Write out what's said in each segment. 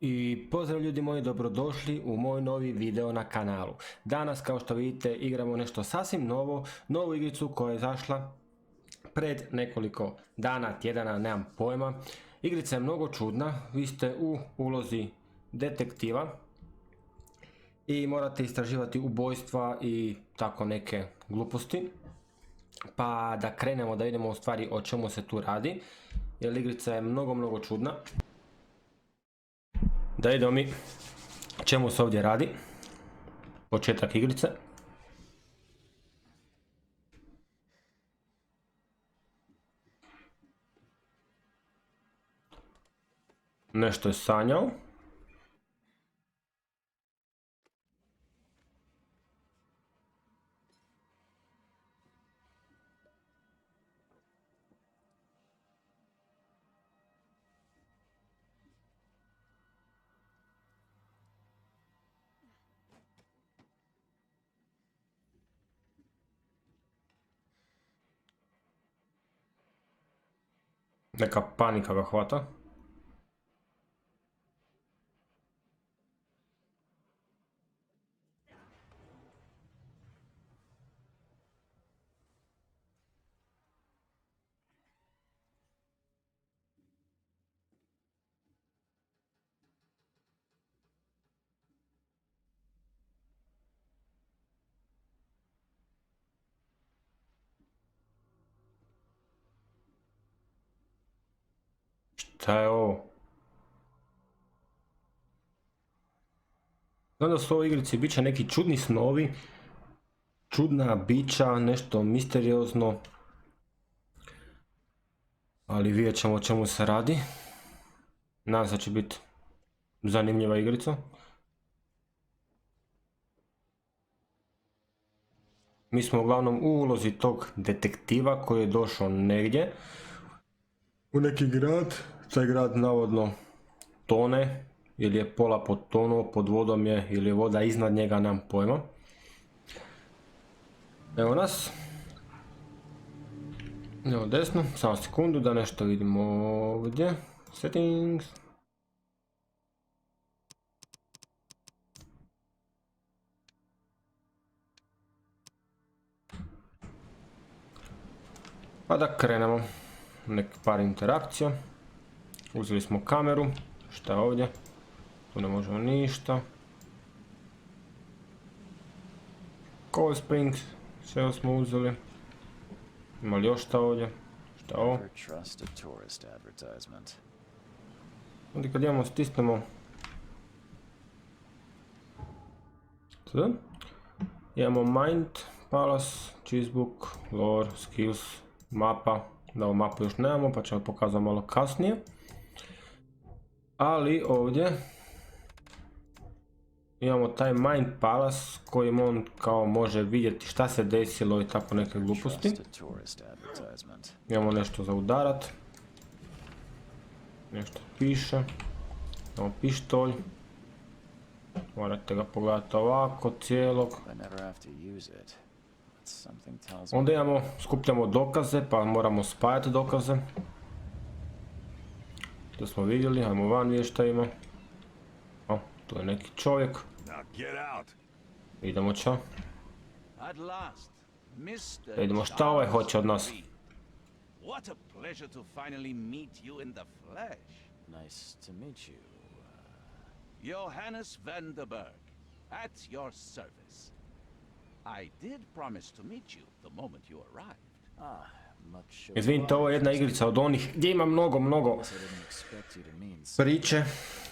I pozdrav ljudi moji, dobrodošli u moj novi video na kanalu. Danas, kao što vidite, igramo nešto sasvim novo, novu igricu koja je izašla pred nekoliko dana, tjedana, nemam pojma. Igrica je mnogo čudna, vi ste u ulozi detektiva i morate istraživati ubojstva i tako neke gluposti. Pa da krenemo, da vidimo u stvari o čemu se tu radi, jer igrica je mnogo čudna. Da idemo mi čemu se ovdje radi. Početak igrice. Nešto je sanjao. Neka panika ga hvata. Šta je ovo? Znam da su u ovoj igrici bit će neki čudni snovi, čudna bića, nešto misteriozno. Ali vidjet ćemo o čemu se radi. Nadam se da će biti zanimljiva igrica. Mi smo uglavnom u ulozi tog detektiva koji je došao negdje u neki grad. Taj grad navodno tone, ili je pola potonuo, pod vodom je, ili je voda iznad njega, nemam pojma. Evo nas. Evo desno, samo sekundu da nešto vidimo ovdje. Settings. Pa da krenemo. Neki par interakcija. Uzeli smo kameru. Šta je ovdje? Tu ne možemo ništa. Cold Springs. Sve smo uzeli. Ima li još šta ovdje? Šta je ovo? Onda kad imamo stisnemo imamo Mind, Palace, Cheesebook, Lore, Skills, mapa. Da, ovu mapu još nemamo pa ćemo pokazati malo kasnije. Ali ovdje imamo taj Mind Palace kojim on kao može vidjeti šta se desilo i tako neke gluposti. Imamo nešto za udarat. Nešto piše. Imamo pištolj. Morate ga pogledati ovako cijelog. Onda imamo, skupljamo dokaze pa moramo spajati dokaze. To smo vidjeli, ajmo van vidjeti šta ima. O, tu je neki čovjek. Idemo ča. Da vidimo šta ovaj hoće od nas. What a pleasure to finally meet you in the flesh. Nice to meet you. Johannes van der Berg, at your service. I did promise to meet you the moment you arrived. Ah, much Izvinite, ovo je jedna igrica od onih gdje ima mnogo priče,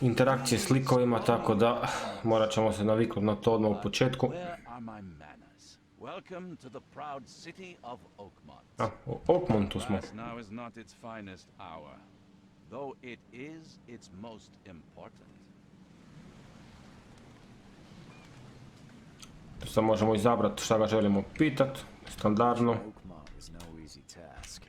interakcije s likovima, tako da morat ćemo se naviknuti na to odmah u početku. Where are my manners? Welcome to the proud city of Oakmont. A, u Oakmontu smo. As now is not its finest hour, though it is its most important. Tu sad možemo izabrati šta ga želimo pitat, standardno. Oakmont is no easy task.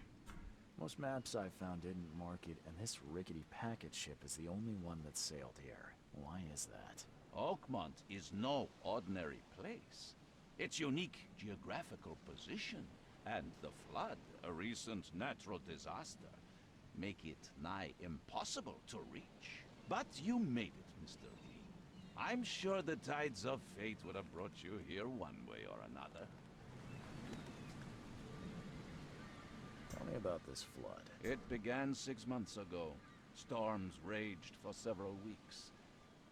Most maps I found didn't mark it, and this rickety packet ship is the only one that sailed here. Why is that? Oakmont is no ordinary place. Its unique geographical position and the flood, a recent natural disaster, make it nigh impossible to reach. But you made it, Mr. Lee. I'm sure the tides of fate would have brought you here one way or another. Tell me about this flood. It began 6 months ago. Storms raged for several weeks,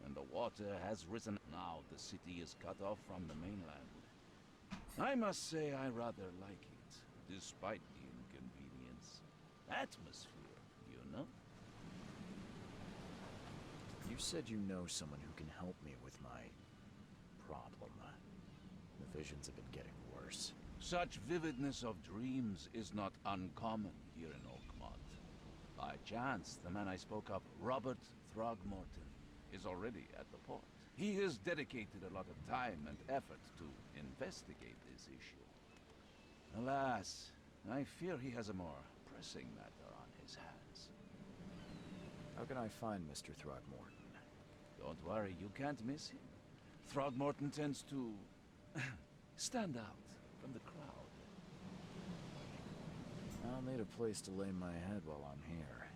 and the water has risen. Now the city is cut off from the mainland. I must say I rather like it, despite the inconvenience. Atmosphere, you know? You said you know someone who can help me with my problem. The visions have been getting worse. Such vividness of dreams is not uncommon here in Oakmont. By chance, the man I spoke of, Robert Throgmorton, is already at the port. He has dedicated a lot of time and effort to investigate this issue. Alas, I fear he has a more pressing matter on his hands. How can I find Mr. Throgmorton? Don't worry, you can't miss him. Throgmorton tends to stand out from the crowd. I'll need a place to lay my head while I'm here.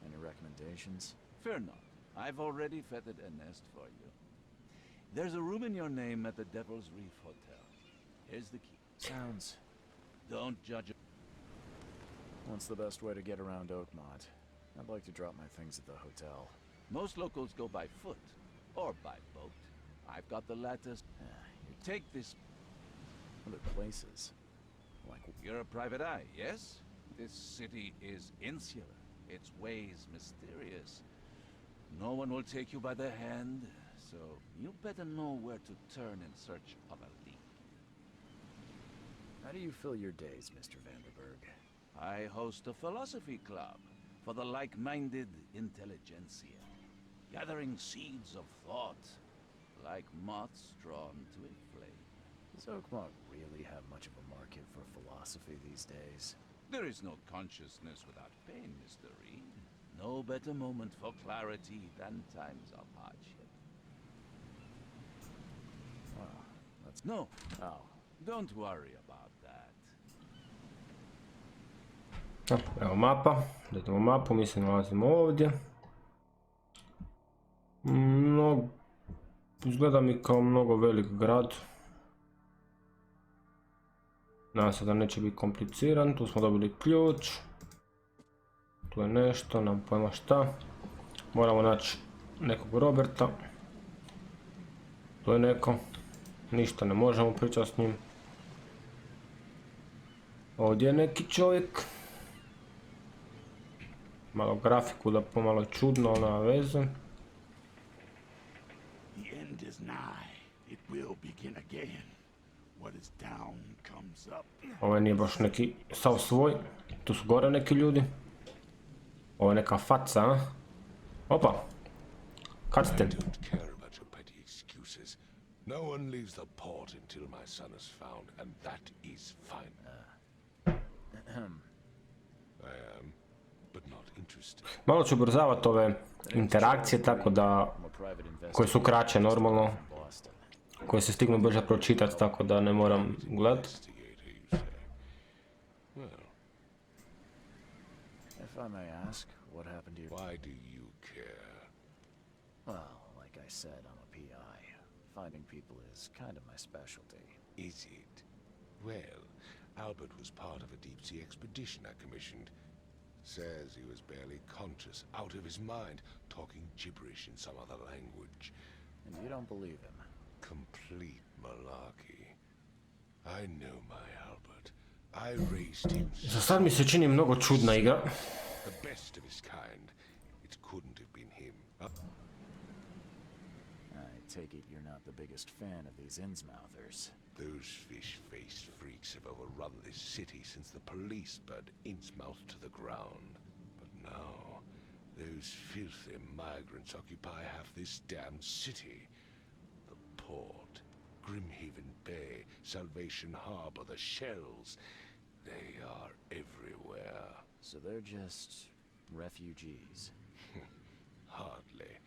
Any recommendations? Fear not. I've already fettered a nest for you. There's a room in your name at the Devil's Reef Hotel. Here's the key. Sounds. Don't judge. What's the best way to get around Oakmont? I'd like to drop my things at the hotel. Most locals go by foot or by boat. I've got the latter. You take this. Other places? Like... You're a private eye, yes? This city is insular. Its ways mysterious. No one will take you by the hand, so you better know where to turn in search of a lead. How do you fill your days, Mr. Vanderberg? I host a philosophy club for the like-minded intelligentsia, gathering seeds of thought, like moths drawn to a flame. Does Oakmont really have much of a market for philosophy these days? There is no consciousness without pain, Mr. Reed. No better moment for clarity than times of hardship. Well, that's... No, Oh. don't worry about that. Evo mapa, da idemo mapu, mi se nalazimo ovdje. Izgleda mi kao mnogo velik grad. Nadam se da neće biti kompliciran, tu smo dobili ključ. Tu je nešto, nemam pojma šta. Moramo naći nekog Roberta. Tu je neko. Ništa ne možemo pričati s njim. Ovdje je neki čovjek. Malo grafiku da pomalo čudno, ona veze. The end is nigh. It will begin again. What is down comes up. Ovo nije baš neki sav svoj. Tu su gore neki ljudi. Ovo je neka faca, a? Opa! Kad ste? I don't care about your petty excuses. No one leaves the port until my son is found, and that is fine. I am, but not interested. Malo ću ubrzavati ove interakcije tako da, koje su kraće normalno, koje se stignu brže pročitati tako da ne moram gledati. Investigator, you say? Well, If I may ask, what happened to your... why do you care? Well, like I said, I'm a PI. Finding people is kind of my specialty. Is it? Well, Albert was part of a deep-sea expedition I commissioned. Says he was barely conscious, out of his mind, talking gibberish in some other language. And you don't believe him? Complete malarkey. I know my Albert. I raised him Za sad mi se čini mnogo čudna igra. the best of his kind. It couldn't have been him. I take it you're not the biggest fan of these Innsmouthers. Those fish-faced freaks have overrun this city since the police burned Innsmouth to the ground. But now, those filthy migrants occupy half this damned city. The port, Grimhaven Bay, Salvation Harbor, the shells. They are everywhere. So they're just refugees. Hardly.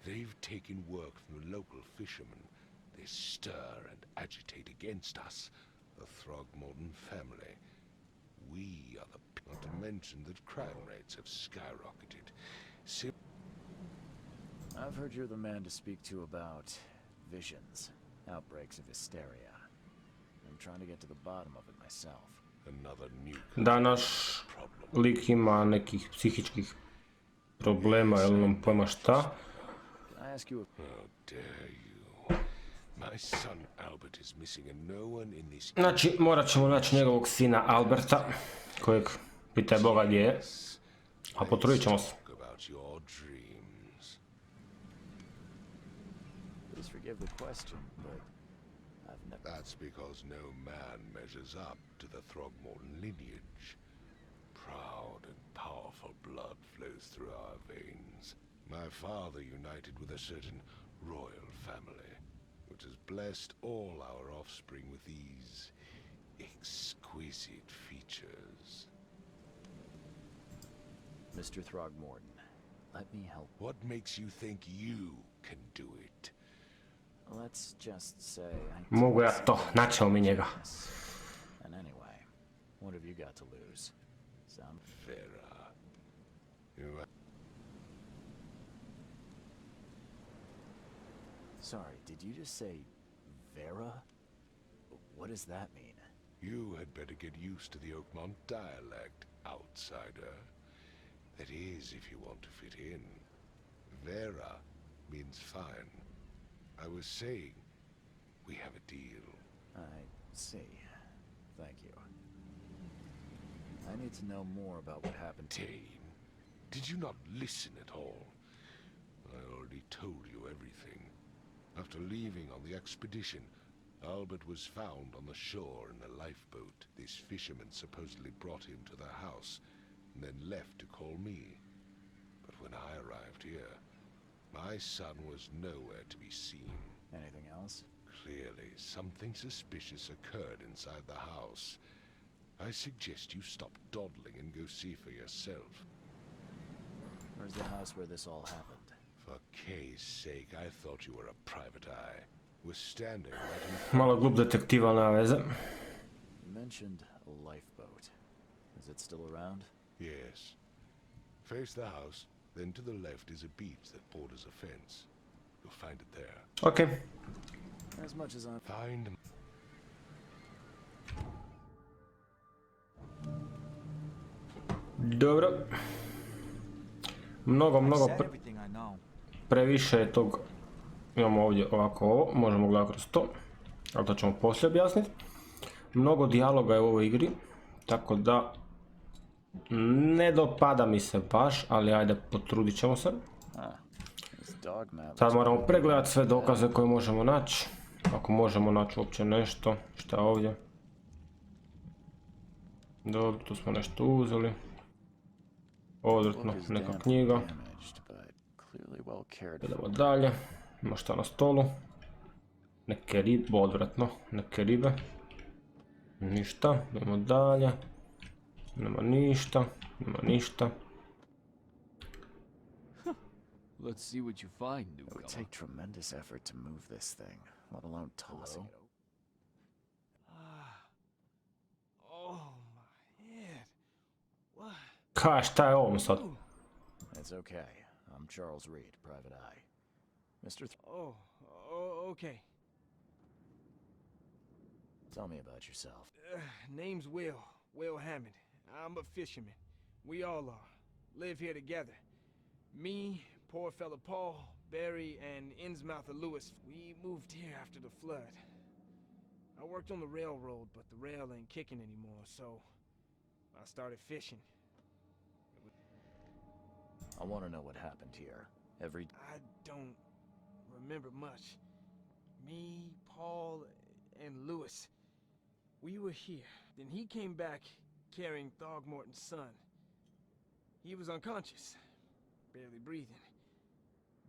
They've taken work from the local fishermen. They stir and agitate against us, the Throgmorton family. We are the... Not to mention that crime rates have skyrocketed. I've heard you're the man to speak to about visions, outbreaks of hysteria. I'm trying to get to the bottom of it myself. Another new Danas lik ima nekih psihičkih problema, ili nam pojma šta. Can I ask you a... How dare you? My son Albert is missing and no one in this... Znači, morat ćemo naći njegovog sina Alberta, kojeg pitaj Boga gdje je, a potrudit ćemo se. Talk about your dreams. Please forgive the question, but I've never... That's because no man measures up to the Throgmorton lineage. Proud and powerful blood flows through our veins. My father united with a certain royal family, which has blessed all our offspring with these exquisite features. Mr. Throgmorton, let me help. What makes you think you can do it? Let's just say I... Mogu ja to, naćemo mi njega. And anyway, what have you got to lose? Some... Vera, you... Sorry, did you just say Vera? What does that mean? You had better get used to the Oakmont dialect, outsider. That is, if you want to fit in. Vera means fine. I was saying, we have a deal. I see. Thank you. I need to know more about what happened to... Dane, did you not listen at all? I already told you everything. After leaving on the expedition, Albert was found on the shore in a lifeboat. This fisherman supposedly brought him to the house, and then left to call me. But when I arrived here, my son was nowhere to be seen. Anything else? Clearly, something suspicious occurred inside the house. I suggest you stop dawdling and go see for yourself. Where's the house where this all happened? For Kay's sake, I thought you were a private eye. Was standing right in front. Malo glup detektiv, ali nema veze. You mentioned a lifeboat. Is it still around? Yes. Face the house, then to the left is a beach that borders a fence. You'll find it there. Ok. As much as I'm... Find... Dobro. Mnogo previše je tog. Imamo ovdje ovako ovo, možemo gledati kroz to, ali to ćemo poslije objasniti. Mnogo dijaloga je u ovoj igri, tako da ne dopada mi se baš, ali ajde, potrudit ćemo se. Sad moramo pregledati sve dokaze koje možemo naći, ako možemo naći uopće nešto. Šta je ovdje? Dobro, tu smo nešto uzeli. Odvrtno, neka knjiga. Idemo dalje. Ima šta na stolu. Neke ribe, odvratno, neke ribe. Ništa, idemo dalje. Nema ništa, nema ništa. Let's see what you find, It would take tremendous effort to move this thing, let alone tossing it. Oh my head. What? Kaj, šta je ovom sad? It's okay. I'm Charles Reed, private eye. Mr. Okay. Tell me about yourself. Name's Will Hammond. I'm a fisherman. We all are. Live here together. Me, poor fella Paul, Barry, and Innsmouther Lewis. We moved here after the flood. I worked on the railroad, but the rail ain't kicking anymore, so I started fishing. I want to know what happened here. I don't remember much. Me, Paul, and Lewis, we were here. Then he came back carrying Throgmorton's son. He was unconscious, barely breathing.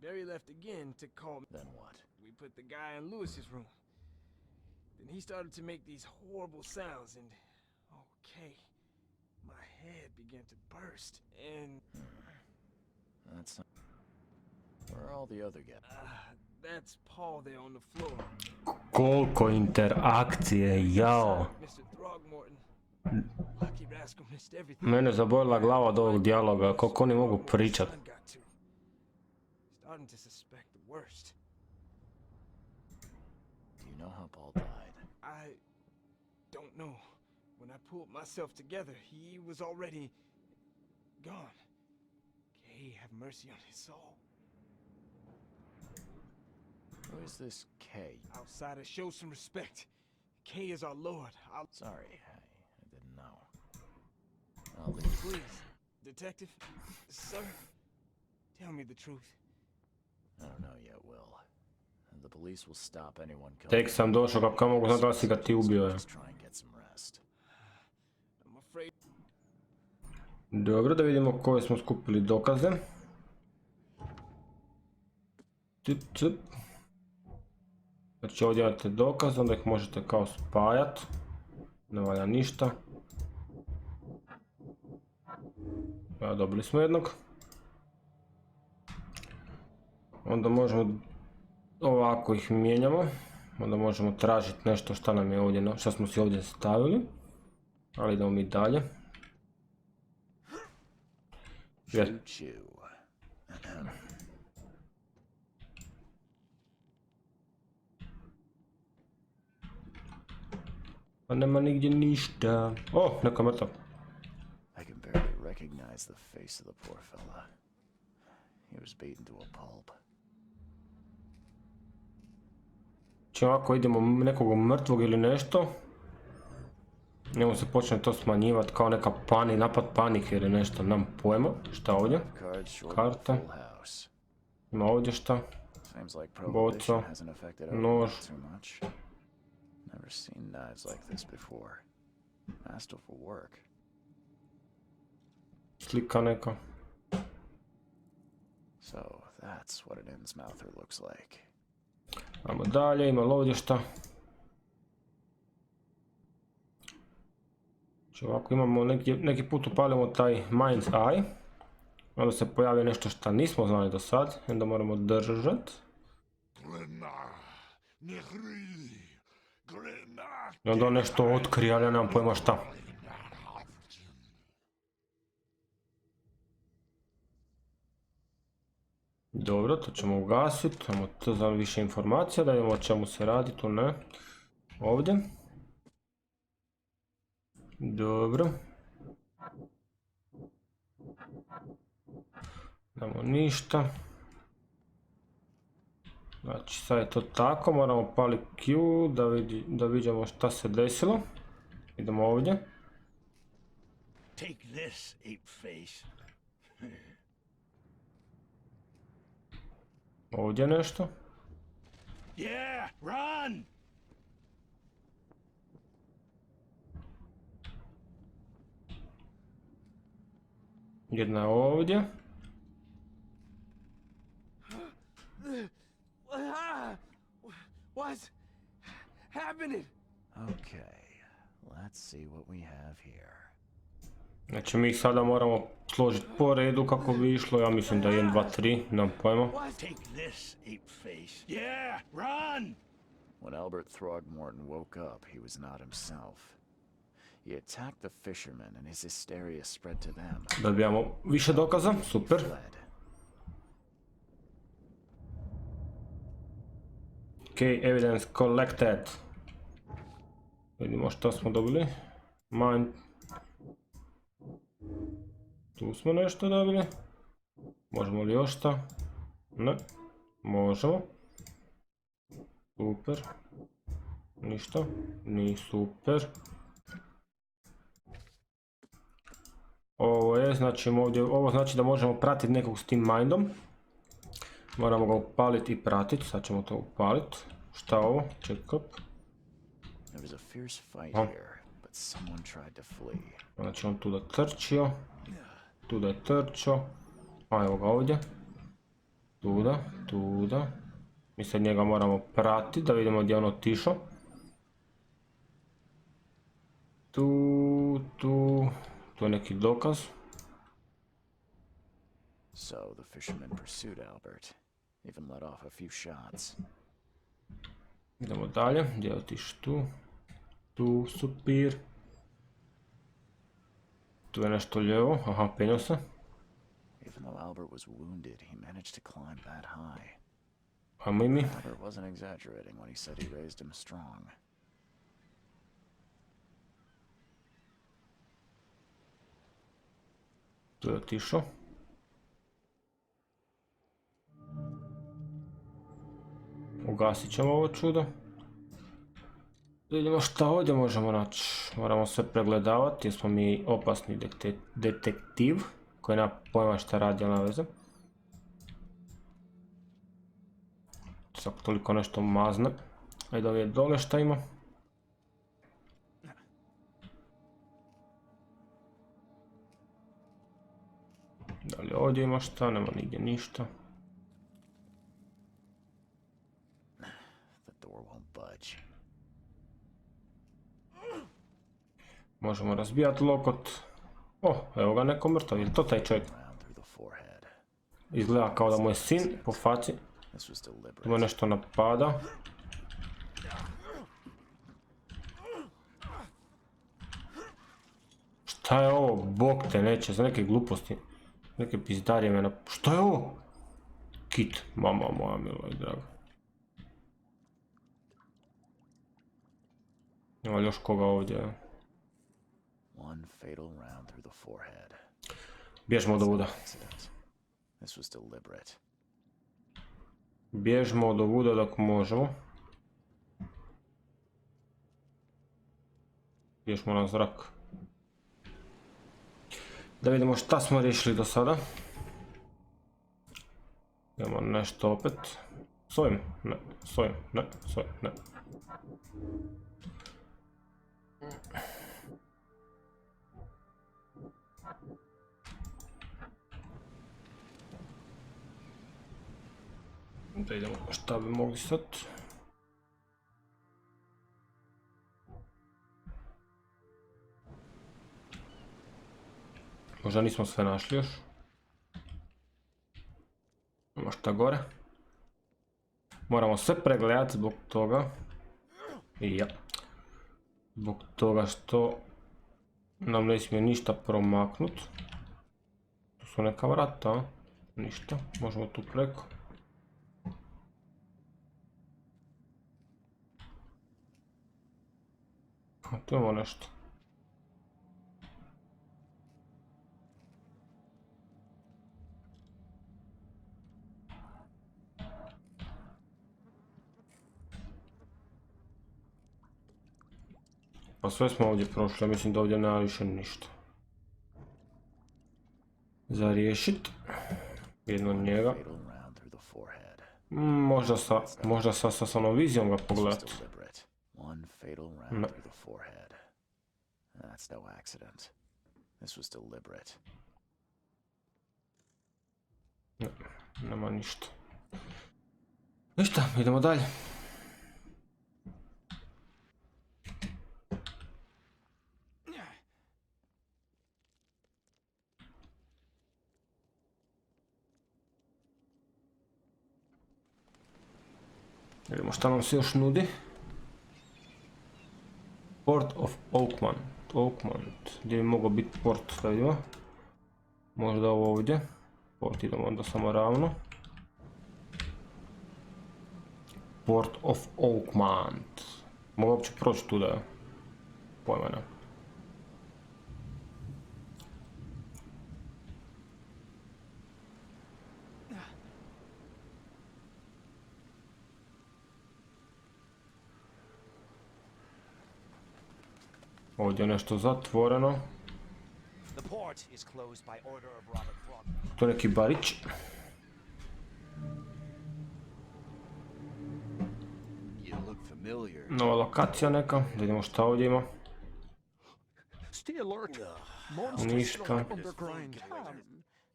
Barry left again to call me. Then what? We put the guy in Lewis's room. Then he started to make these horrible sounds and... Okay, my head began to burst and... That's not... Where are all the other guys? That's Paul there on the floor. Koliko interakcije, jao. Mr. Throgmorton. Lucky rascal missed everything. Mene zabojila glava od ovog dijaloga, koliko oni mogu pričat. starting to suspect the worst. Do you know how Paul died? I don't know. When I pulled myself together, he was already gone. Kay, have mercy on his soul. Who is this Kay? Outsider, show some respect. Kay is our lord. Sorry, I didn't know. I'll leave. Please, detective, sir, tell me the truth. I don't know yet, Will. The police will stop anyone coming. Tek sam došao kako mogu znati da si ga ti ubio. Just try and get some rest. I'm afraid. Dobro, da vidimo koje smo skupili dokaze. Cip. Znači ovdje imate dokaz, onda ih možete kao spajat. Ne valja ništa. Ja, dobili smo jednog. Onda možemo ovako ih mijenjamo. Onda možemo tražiti nešto što nam je ovdje, što smo si ovdje stavili. Ali idemo mi dalje. Pa nema nigdje ništa. O, neko je mrtav. I can barely recognize the face of the poor fella. He was beaten to a pulp. Čim ovako idemo nekog mrtvog ili nešto, njemu se počne to smanjivati kao neka napad panike ili nešto, nam pojma. Šta ovdje? Karta. Ima ovdje šta? Boca. Nož. Never seen knives like this before. Masterful work. Slika neka. So that's what an Innsmouther looks like. Ajmo dalje, ima ovdje šta. Znači ovako imamo neki put upalimo taj Mind's Eye. Onda se pojavi nešto što nismo znali do sad. Onda moramo držati. I onda on nešto otkrije, ali ja nemam pojma šta. Dobro, to ćemo ugasiti. Imamo to za više informacija, da vidimo o čemu se radi, tu ne. Ovdje. Dobro. Nemamo ništa. Znači sad je to tako, moramo paliti Q da vidimo šta se desilo. Idemo ovdje. Take this, ape face. Ovdje nešto. Yeah, run! Jedna je ovdje. What's happening? Okay, let's see what we have here. Znači mi ih sada moramo složiti po redu kako bi išlo, ja mislim da je 1, 2, 3, nemam pojma. Take this, ape face. Yeah, run! When Albert Throgmorton woke up, he was not himself. He attacked the fishermen and his hysteria spread to them. Dobijamo više dokaza, super. Ok, evidence collected. Vidimo što smo dobili. Mind. Tu smo nešto dobili. Možemo li još šta? Ne. Možemo. Super. Ništa. Ni super. Ovo je, znači ovdje, ovo znači da možemo pratiti nekog s tim mindom. Moramo ga upaliti i pratiti, sad ćemo to upaliti. Šta je ovo? Check up. Znači on tuda trčio. Tuda je trčio. A evo ga ovdje. Tuda. Mi sad njega moramo pratiti da vidimo gdje je on otišao. Tu je neki dokaz. So the fisherman pursued Albert, even let off a few shots. Idemo dalje, gdje je otišao tu? Tu, super. Tu je nešto lijevo, aha, penio se. He Even though Albert was wounded, he managed to climb that high. Ajmo i mi. Albert wasn't exaggerating when he said he raised him strong. Tu je otišao. Ugasit ćemo ovo čudo. Vidimo šta ovdje možemo naći. Moramo sve pregledavati jer smo mi opasni detektiv koji nema pojma šta radi, ali nema veze. Sad toliko nešto mazne. Ajde ovdje dole šta ima. Da li ovdje ima šta? Nema nigdje ništa. The door won't budge. Možemo razbijati lokot. O, evo ga neko mrtav, je li to taj čovjek? Round through the forehead. Izgleda kao da mu je sin po faci. This was deliberate. Ima nešto napada. Šta je ovo? Bog te neće, za neke gluposti. Neke pizdarije me Šta je ovo? Kit, mama moja mila i draga. Ima li još koga ovdje? One fatal round through the forehead. Bježmo do vuda. Accident. This was deliberate. Bježmo do vuda dok možemo. Bježmo na zrak. Da vidimo šta smo riješili do sada. Imamo nešto opet. S ovim? Ne. S ovim? Ne. S ovim? Ne. Da vidimo šta bi mogli sad. Možda nismo sve našli još. Ima šta gore. Moramo sve pregledati zbog toga. I ja. Zbog toga što nam ne smije ništa promaknut. Tu su neka vrata, a? Ništa. Možemo tu preko. A tu imamo nešto. Pa sve smo ovdje prošli, mislim da ovdje nema više ništa. Za riješit. Jedno od njega. Fatal round through the forehead. Možda sa onom vizijom ga This was pogledati. deliberate. One fatal round No. through the forehead. That's no accident. This was deliberate. Ne, nema ništa. Ništa, idemo dalje. Vidimo šta nam se još nudi. Port of Oakmont. Gdje bi mogao biti port, da vidimo. Možda ovo ovdje. Port idemo onda samo ravno. Port of Oakmont. Mogu uopće proći tu da pojma ne. Ovdje je nešto zatvoreno. The port is closed by order of Robert Frog. To je neki barić. You look familiar. Nova lokacija neka. Da vidimo šta ovdje ima. Stay alert. Monsters Ništa. lurk underground.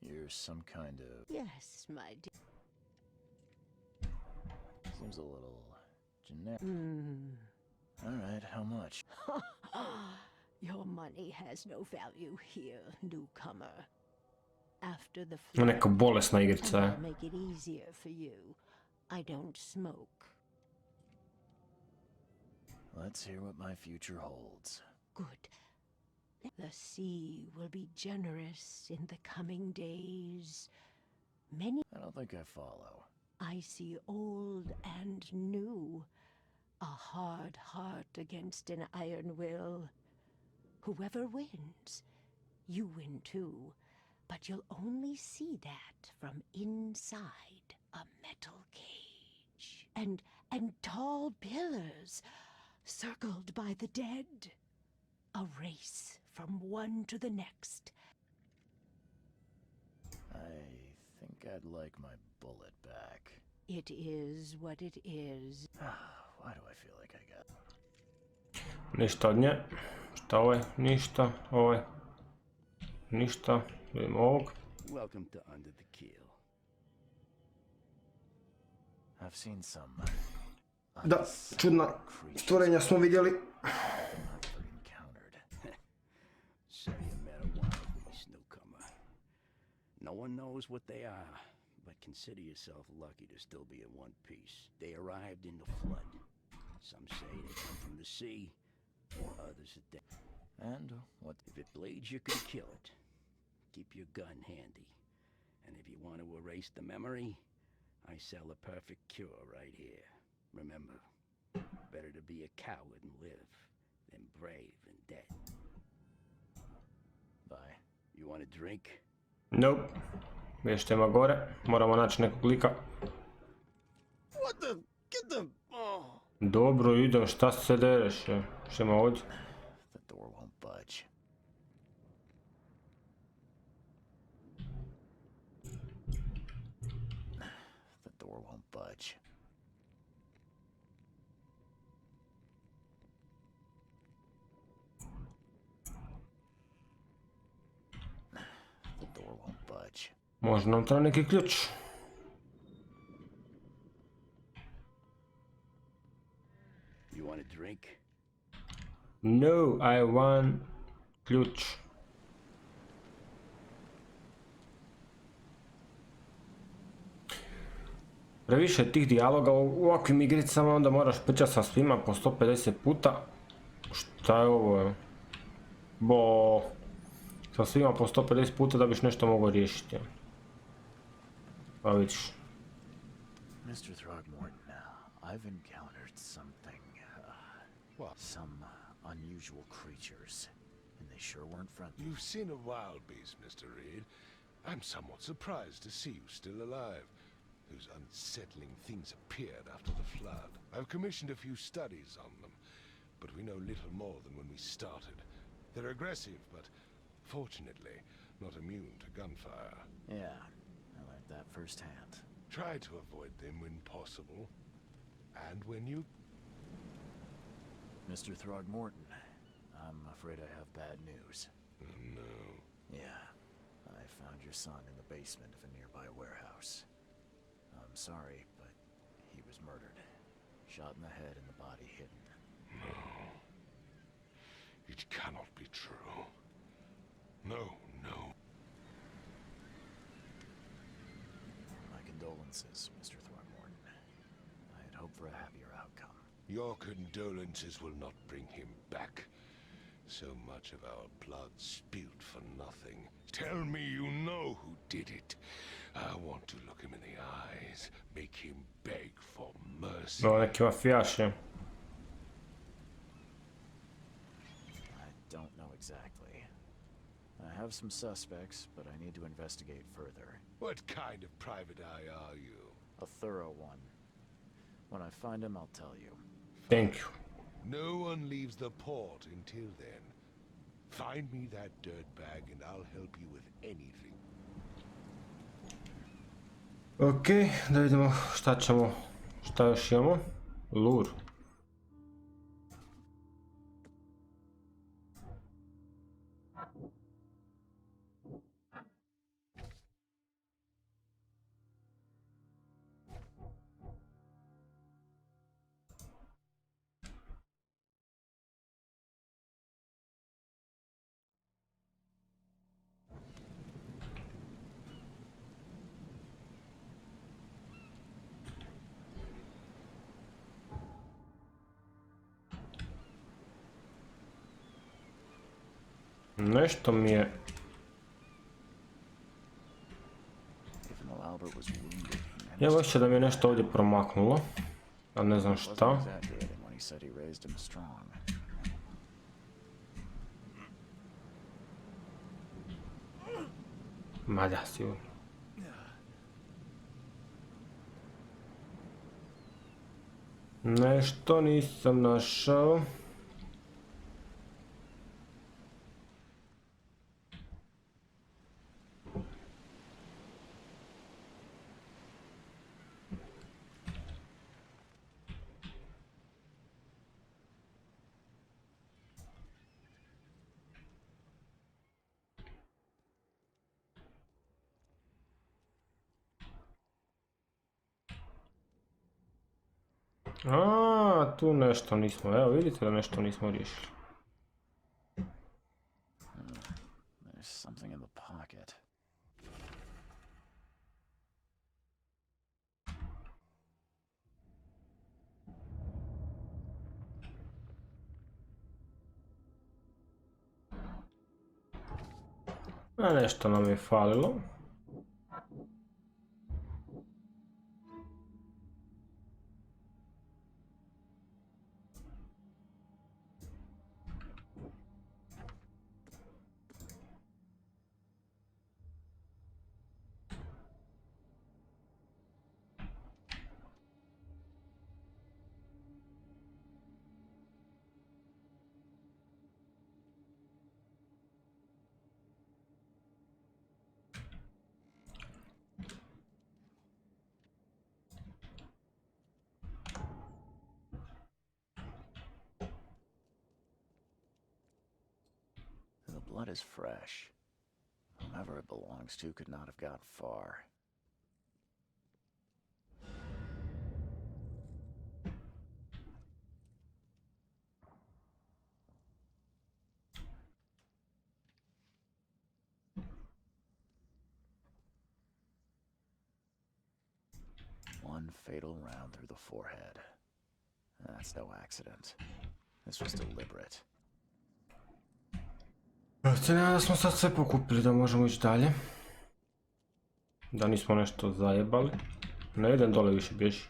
You're some kind of... Yes, my dear. Seems a little generic. Alright, how much? Your money has no value here, newcomer. After the No, neka bolesna igrica je. to make it easier for you, I don't smoke. Let's hear what my future holds. Good. The sea will be generous in the coming days. Many I don't think I follow. I see old and new. A hard heart against an iron will. Whoever wins, you win too. But you'll only see that from inside a metal cage. And tall pillars, circled by the dead. A race from one to the next. I think I'd like my bullet back. It is what it is. Why do I feel like I got... Ništa od nje. Šta ovo je? Ništa. Ovo je. Ništa. Vidimo ovog. Welcome to Under the Keel. I've seen some... Da, čudna stvorenja smo vidjeli. So you met a wild beast newcomer. No one knows what they are, but consider yourself lucky to still be in one piece. They arrived in the flood. Some say they come from the sea, others are dead. And what? If it bleeds, you can kill it. Keep your gun handy. And if you want to erase the memory, I sell a perfect cure right here. Remember, better to be a coward and live than brave and dead. Bye. You want a drink? Nope. Vještema gore. Moramo naći nekog lika. What the? Get the... Oh. Dobro, idem. Šta se dereš? Šta ima ovdje? The door won't budge. The door won't budge. The door won't budge. Možda nam treba neki ključ. You want a drink? No, I want ključ. Previše tih dijaloga u ovakvim igricama, onda moraš pričati sa svima po 150 puta. Šta je ovo? Bo... Sa svima po 150 puta da biš nešto mogao riješiti. Pa vidiš. Mr. Throgmorton, I've encountered something, What? some unusual creatures, and they sure weren't friendly. You've seen a wild beast, Mr. Reed. I'm somewhat surprised to see you still alive. Those unsettling things appeared after the flood. I've commissioned a few studies on them, but we know little more than when we started. They're aggressive, but fortunately not immune to gunfire. Yeah, I learned that firsthand. Try to avoid them when possible. And when you... Mr. Throgmorton, I'm afraid I have bad news. Oh, no. Yeah, I found your son in the basement of a nearby warehouse. I'm sorry, but he was murdered. Shot in the head and the body hidden. No. It cannot be true. No, no. My condolences, Mr. Throgmorton. I had hoped for a happier outcome. Your condolences will not bring him back. So much of our blood spilled for nothing. Tell me you know who did it. I want to look him in the eyes, make him beg for mercy. Ovo neki mafijaš je. I don't know exactly. I have some suspects, but I need to investigate further. What kind of private eye are you? A thorough one. When I find him, I'll tell you. Thank you. No one leaves the port until then. Find me that dirtbag and I'll help you with anything. Ok, da vidimo šta ćemo, šta još imamo. Lur. Nešto mi je... Ja hoće da mi je nešto ovdje promaknulo. A ne znam šta. Ma da, sigurno. Nešto nisam našao. A, tu nešto nismo, evo vidite da nešto nismo riješili. There's something in the pocket. A nešto nam je falilo. The blood is fresh. Whomever it belongs to could not have got far. One fatal round through the forehead. That's no accident. This was deliberate. Se nadam da smo sad sve pokupili da možemo ići dalje. Da nismo nešto zajebali. Ne idem dole više, bježi.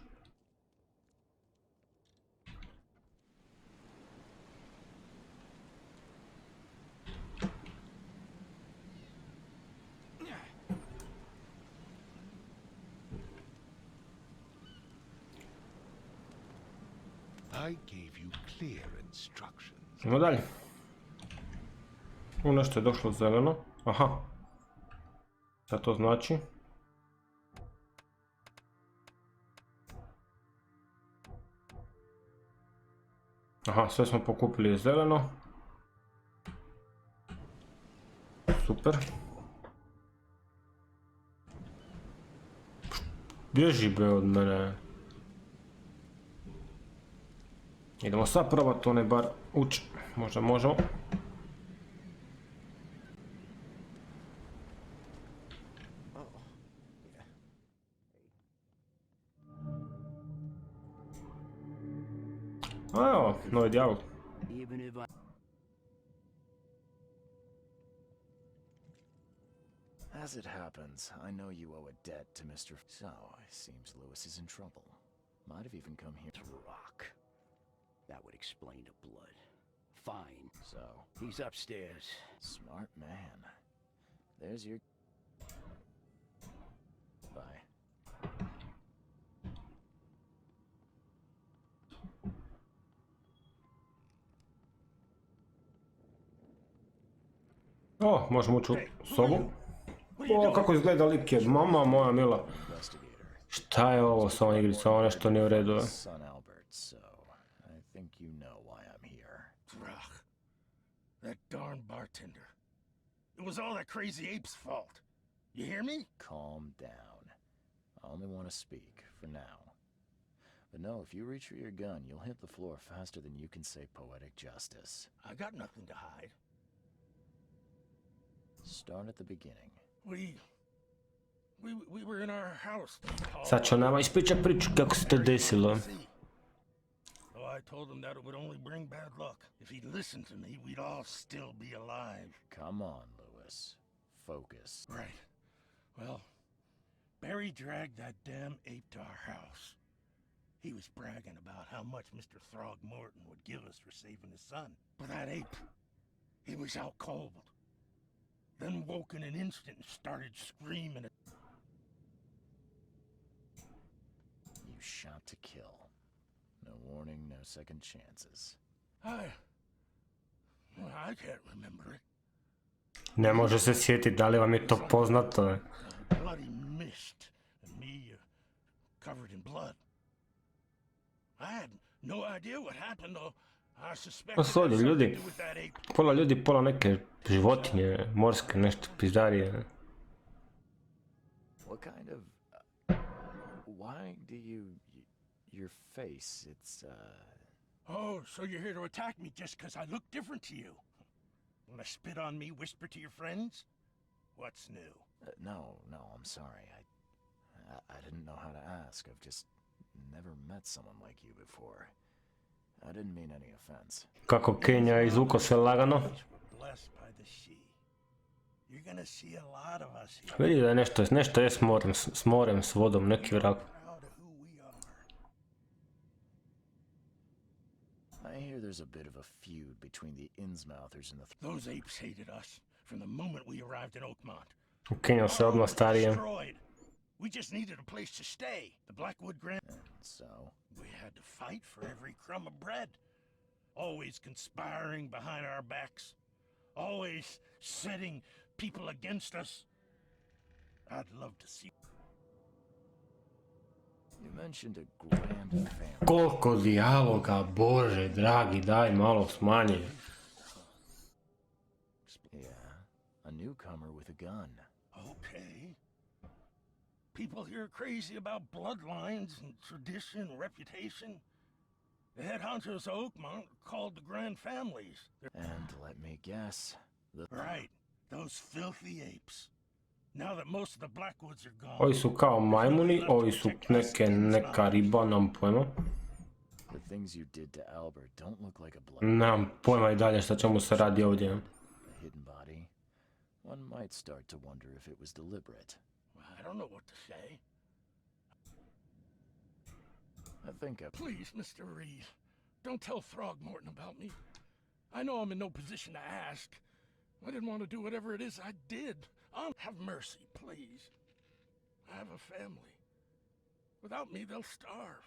I gave you clear instructions. Idemo dalje. U nešto je došlo zeleno. Aha. Šta to znači? Aha, sve smo pokupili zeleno. Super. Bježi be od mene. Idemo sad probati onaj bar ući. Možda možemo. Evo, novi dijalog. As it happens, I know you owe a debt to Mr. So, it seems Lewis is in trouble. Might have even come here to Rock. That would explain the blood. Fine. So, He's upstairs. smart man. There's your... Bye. O, možemo ući u sobu. O, kako izgleda lik je, mama moja mila. Šta je ovo sa ovom igricom, ovo nešto nije u redu. Son Albert, so I think you know why I'm here. Ugh. That darn bartender. It was all that crazy ape's fault. You hear me? Calm down. I only want to speak, for now. But no, if you reach for your gun, you'll hit the floor faster than you can say poetic justice. I got nothing to hide. Start at the beginning. We were in our house. Sad ću nama ispričat priču kako se to desilo. So I told him that it would only bring bad luck. If he'd listened to me, we'd all still be alive. Come on, Lewis. Focus. Right. Well, Barry dragged that damn ape to our house. He was bragging about how much Mr. Throgmorton would give us for saving his son. But that ape, he was out cold. Then woke in an instant and started screaming. You shot to kill. No warning, no second chances. I can't remember it. Ne može se sjetiti, da li vam je to poznato? Bloody mist and me covered in blood. I had no idea what happened, though. I suspected To su ovdje ljudi, something to do with that ape. pola ljudi, pola neke životinje, morske, nešto pizdarije. What kind of... why do you... your face, it's, Oh, so you're here to attack me just because I look different to you? Want to spit on me, whisper to your friends? What's new? no, I'm sorry. I didn't know how to ask. I've just never met someone like you before. I didn't mean any offense. Kako Kenja izvuko sve lagano. We're blessed by the sea. You're gonna see a lot of us here. Vidi da je nešto je s morem, s vodom, neki vrak. Proud of who we are. I hear there's a bit of a feud between the Innsmouthers and the... Those apes hated us from the moment we arrived in Oakmont. Kenja se odmah starije. Destroyed. We just needed a place to stay. The Blackwood Grand. And so... We had to fight for every crumb of bread. Always conspiring behind our backs. Always setting people against us. I'd love to see. You mentioned a grand family. Koliko dijaloga, bože, dragi, daj malo smanji. Yeah, a newcomer with a gun. Okay. People here are crazy about bloodlines and tradition and reputation. The head honchos of Oakmont are called the Grand Families. And let me guess, the... Right, those filthy apes. Now that most of the Blackwoods are gone. Ovi su kao majmuni, ovi su neka riba, nam pojma. The things you did to Albert don't look like a blood. Nam pojma I dalje šta čemu se radi ovdje. A hidden body. One might start to wonder if it was deliberate. I don't know what to say. I think Please, Mr. Reed, don't tell Throgmorton about me. I know I'm in no position to ask. I didn't want to do whatever it is I did. Have mercy, please. I have a family. Without me, they'll starve.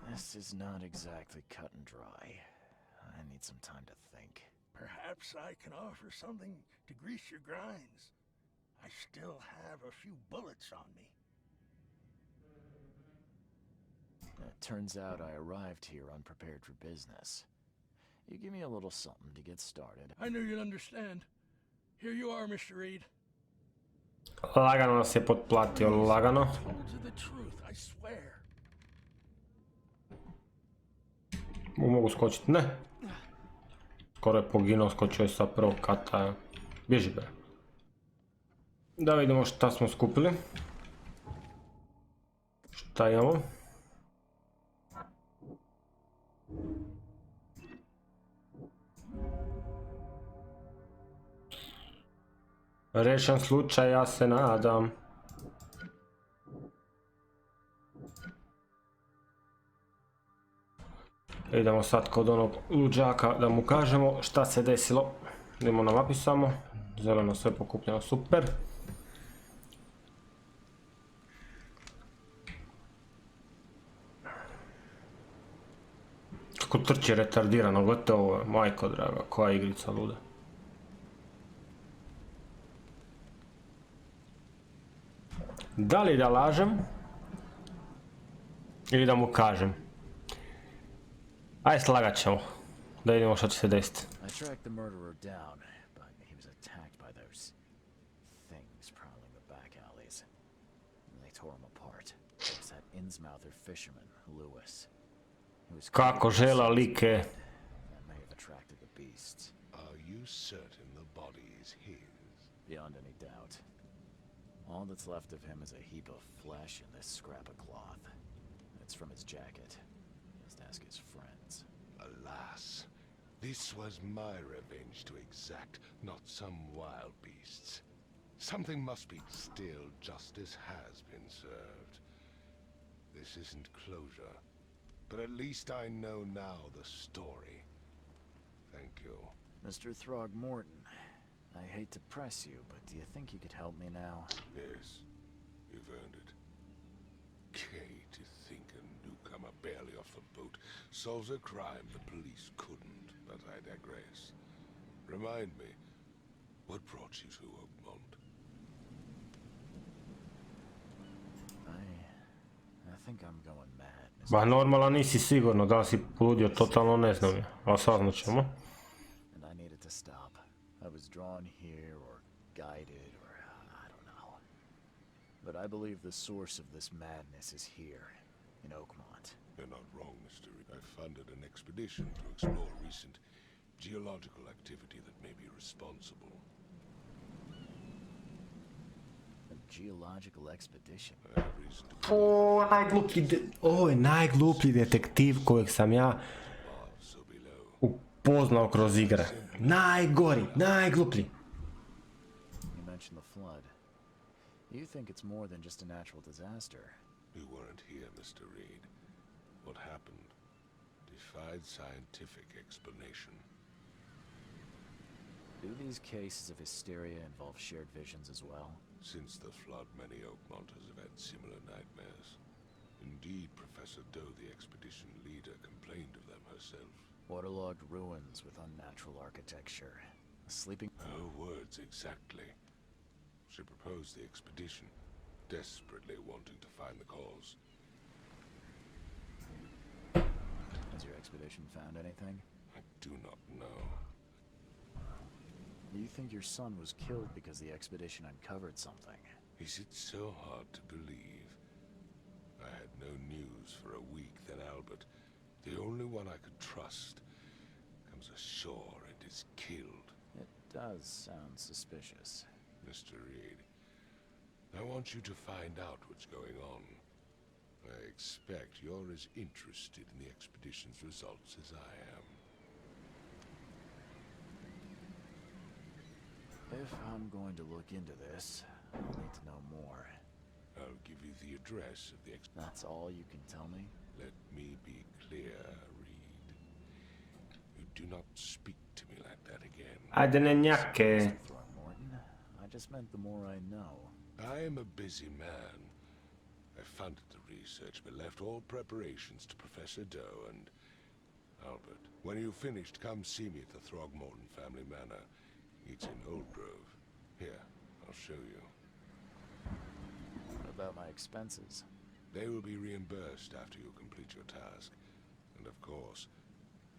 This is not exactly cut and dry. I need some time to think. Perhaps I can offer something to grease your grinds. I still have a few bullets on me. It turns out I arrived here unprepared for business. You give me a little something to get started. I knew you'd understand. Here you are, Mr. Reed. Lagano nas je potplatio, lagano. Told you the truth, I swear. Mogu skočiti, ne. Skoro je poginuo, skočio je sa prvog kata. Bježi be. Da vidimo šta smo skupili. Šta imamo? Rešen slučaj, ja se nadam. Idemo sad kod onog luđaka da mu kažemo šta se desilo. Idemo na mapi samo. Zeleno sve pokupljeno, super. Kako trči retardirano, gledajte ovo, majko draga, koja igrica luda. Da li da lažem? Ili da mu kažem? Aj, slagat ćemo. Da vidimo što će se desiti. I tracked the murderer down, but he was attacked by those things prowling the back alleys. They tore him apart. It was that Innsmouther fisherman, Lewis. He was Kako žela like. that may have attracted the beasts. Are you certain the body is his? Beyond any doubt. All that's left of him is a heap of flesh and this scrap of cloth. it's from his jacket. Just ask his friends. Alas, this was my revenge to exact, not some wild beast's. Something must be still. Justice has been served. This isn't closure, but at least I know now the story. Thank you. Mr. Throgmorton, I hate to press you, but do you think you could help me now? Yes, you've earned it. Kay, to think a newcomer barely off the boat solves a crime the police couldn't, but I digress. Remind me, what brought you to Oakmont? I think I'm going mad, Mr. Ba normalno nisi sigurno, da li si poludio, totalno ne znam ja, ali saznat ćemo. And I needed to stop. I was drawn here, or guided, or I don't know. But I believe the source of this madness is here, in Oakmont. You're not wrong, Mr. Reed. I funded an expedition to explore recent geological activity that may be responsible. A geological expedition? I have reason to Ovo je najgluplji detektiv kojeg sam ja believe so below. upoznao kroz igre. Najgori, najgluplji. You mentioned the flood. You think it's more than just a natural disaster? You weren't here, Mr. Reed. What happened defied scientific explanation. Do these cases of hysteria involve shared visions as well? Since the flood, many Oakmonters have had similar nightmares. Indeed, Professor Doe, the expedition leader, complained of them herself. Waterlogged ruins with unnatural architecture. A sleeping... Her words exactly. She proposed the expedition, desperately wanting to find the cause. Has your expedition found anything? I do not know. Do you think your son was killed because the expedition uncovered something? Is it so hard to believe? I had no news for a week, then Albert, the only one I could trust, comes ashore and is killed. It does sound suspicious. Mr. Reed, I want you to find out what's going on. I expect you're as interested in the expedition's results as I am. If I'm going to look into this, I'll need to know more. I'll give you the address of the That's all you can tell me? Let me be clear, Reed. You do not speak to me like that again. Ajde ne njake. Mr. Throckmorton, I just meant the more I know. I am a busy man. I funded the research, but left all preparations to Professor Doe and Albert. When you've finished, come see me at the Throgmorton family manor. It's in Old Grove. Here, I'll show you. What about my expenses? They will be reimbursed after you complete your task. And of course,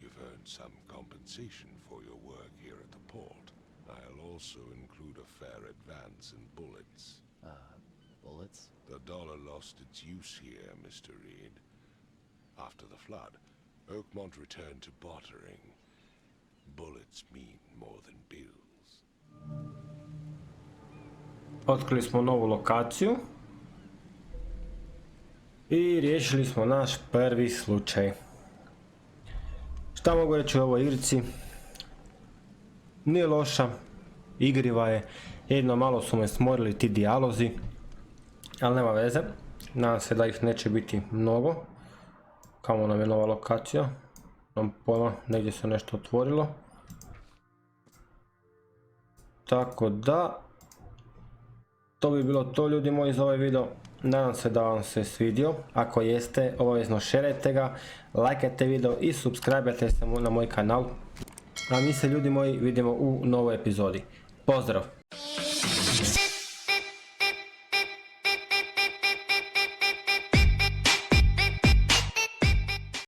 you've earned some compensation for your work here at the port. I'll also include a fair advance in bullets. Bullets? The dollar lost its use here, Mr. Reed. After the flood, Oakmont returned to bartering. Bullets mean more than bills. Otkrili smo novu lokaciju. I riješili smo naš prvi slučaj. Šta mogu reći o ovoj igrici? Nije loša, igriva je, jedno malo su me smorili ti dijalozi, ali nema veze, nadam se da ih neće biti mnogo. Kamo nam je nova lokacija, nam pojma, negdje se nešto otvorilo. Tako da, to bi bilo to ljudi moji za ovaj video. Nadam se da vam se svidio. Ako jeste, obavezno šerajte ga, lajkajte video i subscribe-ajte se na moj kanal. A mi se ljudi moji vidimo u novoj epizodi. Pozdrav!